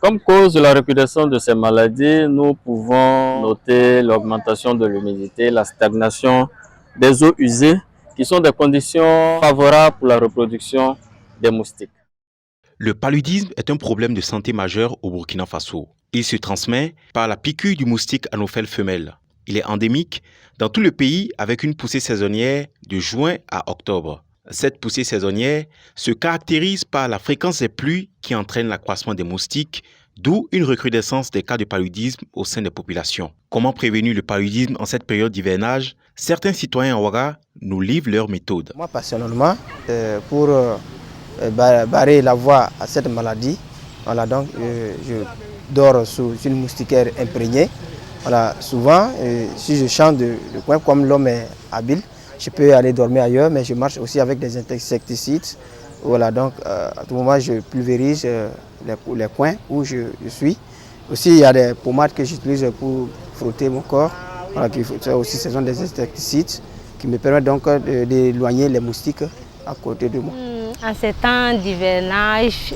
Comme cause de la recrudescence de ces maladies, nous pouvons noter l'augmentation de l'humidité, la stagnation des eaux usées, qui sont des conditions favorables pour la reproduction des moustiques. Le paludisme est un problème de santé majeur au Burkina Faso. Il se transmet par la piqûre du moustique anophèle femelle. Il est endémique dans tout le pays avec une poussée saisonnière de juin à octobre. Cette poussée saisonnière se caractérise par la fréquence des pluies qui entraîne l'accroissement des moustiques, d'où une recrudescence des cas de paludisme au sein des populations. Comment prévenir le paludisme en cette période d'hivernage? Certains citoyens en Ouaga nous livrent leurs méthodes. Moi personnellement, pour barrer la voie à cette maladie, voilà, donc, je dors sous une moustiquaire imprégnée. Voilà, souvent, si je change de coin, comme l'homme est habile, je peux aller dormir ailleurs, mais je marche aussi avec des insecticides. Voilà, donc à tout moment, je pulvérise les coins où je suis. Aussi, il y a des pommades que j'utilise pour frotter mon corps. Voilà, aussi, ce sont des insecticides qui me permettent donc d'éloigner les moustiques à côté de moi. En ces temps d'hivernage,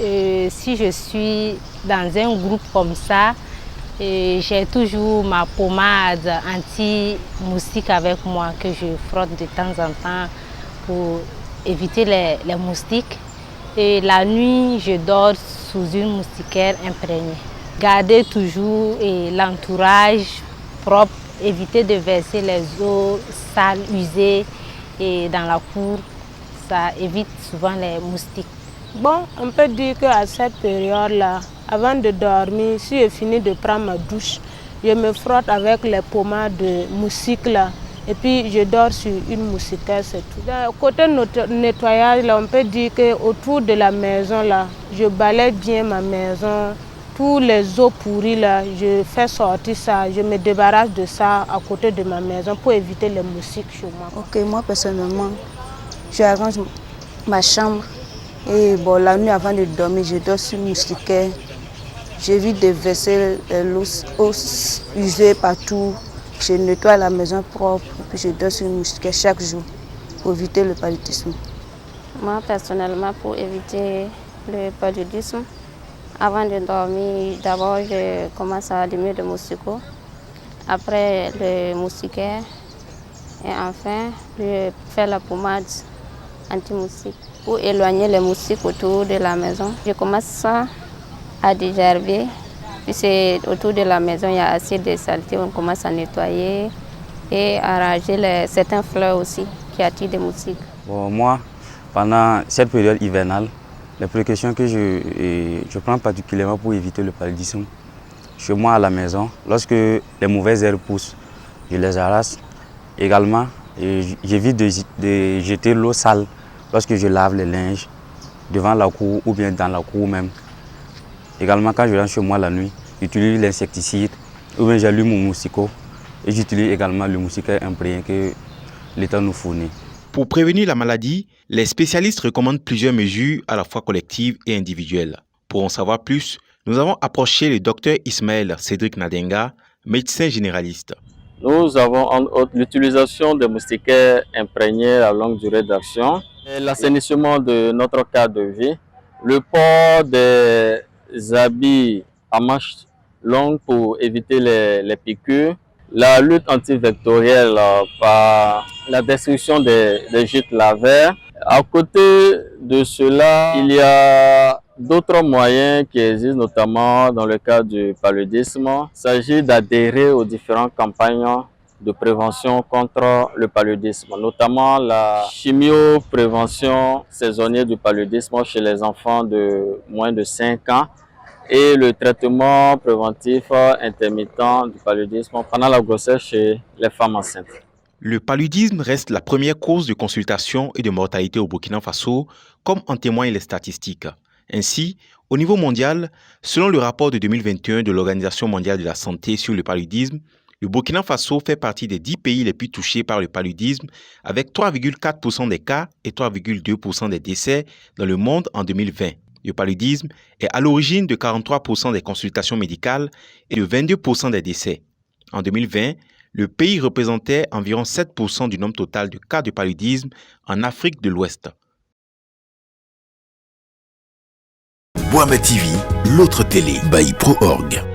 si je suis dans un groupe comme ça, j'ai toujours ma pommade anti-moustique avec moi que je frotte de temps en temps pour éviter les moustiques. Et la nuit, je dors sous une moustiquaire imprégnée. Garder toujours l'entourage propre, éviter de verser les eaux sales, usées dans la cour. Ça évite souvent les moustiques. Bon, on peut dire qu'à cette période-là, avant de dormir, si je finis de prendre ma douche, je me frotte avec les pommades de moustiques là. Et puis je dors sur une moustiquaire, c'est tout. Côté nettoyage, là, on peut dire qu'autour de la maison, là, je balaye bien ma maison. Tous les eaux pourries, là, je fais sortir ça, je me débarrasse de ça à côté de ma maison pour éviter les moustiques chez moi. Ok, moi personnellement, j'arrange ma chambre et bon, la nuit avant de dormir, je dors sur une moustiquaire. J'évite de verser l'eau usée partout. Je nettoie la maison propre et puis je dors sur une moustiquaire chaque jour pour éviter le paludisme. Moi personnellement, pour éviter le paludisme, avant de dormir, d'abord je commence à allumer le moustiquaire, après le moustiquaire et enfin je fais la pommade anti-moustique pour éloigner les moustiques autour de la maison. Je commence à désherber, puis autour de la maison il y a assez de saleté, on commence à nettoyer et à arranger certaines fleurs aussi qui attirent des moustiques. Bon, moi, pendant cette période hivernale, les précautions que je prends particulièrement pour éviter le paludisme, chez moi à la maison, lorsque les mauvaises herbes poussent, je les arrache. Également, j'évite de jeter l'eau sale lorsque je lave les linges devant la cour ou bien dans la cour même. Également, quand je rentre chez moi la nuit, j'utilise l'insecticide ou bien j'allume mon moustiquaire et j'utilise également le moustiquaire imprégné que l'État nous fournit. Pour prévenir la maladie, les spécialistes recommandent plusieurs mesures à la fois collectives et individuelles. Pour en savoir plus, nous avons approché le docteur Ismaël Cédric Nadenga, médecin généraliste. Nous avons en outre l'utilisation de moustiquaires imprégnés à longue durée d'action, l'assainissement de notre cadre de vie, le port des habits à manches longues pour éviter les piqûres, la lutte antivectorielle par la destruction des gîtes lavaires. À côté de cela, il y a d'autres moyens qui existent, notamment dans le cas du paludisme. Il s'agit d'adhérer aux différentes campagnes de prévention contre le paludisme, notamment la chimioprévention saisonnière du paludisme chez les enfants de moins de 5 ans et le traitement préventif intermittent du paludisme pendant la grossesse chez les femmes enceintes. Le paludisme reste la première cause de consultation et de mortalité au Burkina Faso, comme en témoignent les statistiques. Ainsi, au niveau mondial, selon le rapport de 2021 de l'Organisation mondiale de la santé sur le paludisme, le Burkina Faso fait partie des 10 pays les plus touchés par le paludisme, avec 3,4% des cas et 3,2% des décès dans le monde en 2020. Le paludisme est à l'origine de 43% des consultations médicales et de 22% des décès. En 2020, le pays représentait environ 7% du nombre total de cas de paludisme en Afrique de l'Ouest. Boama TV, l'autre télé by Pro Org.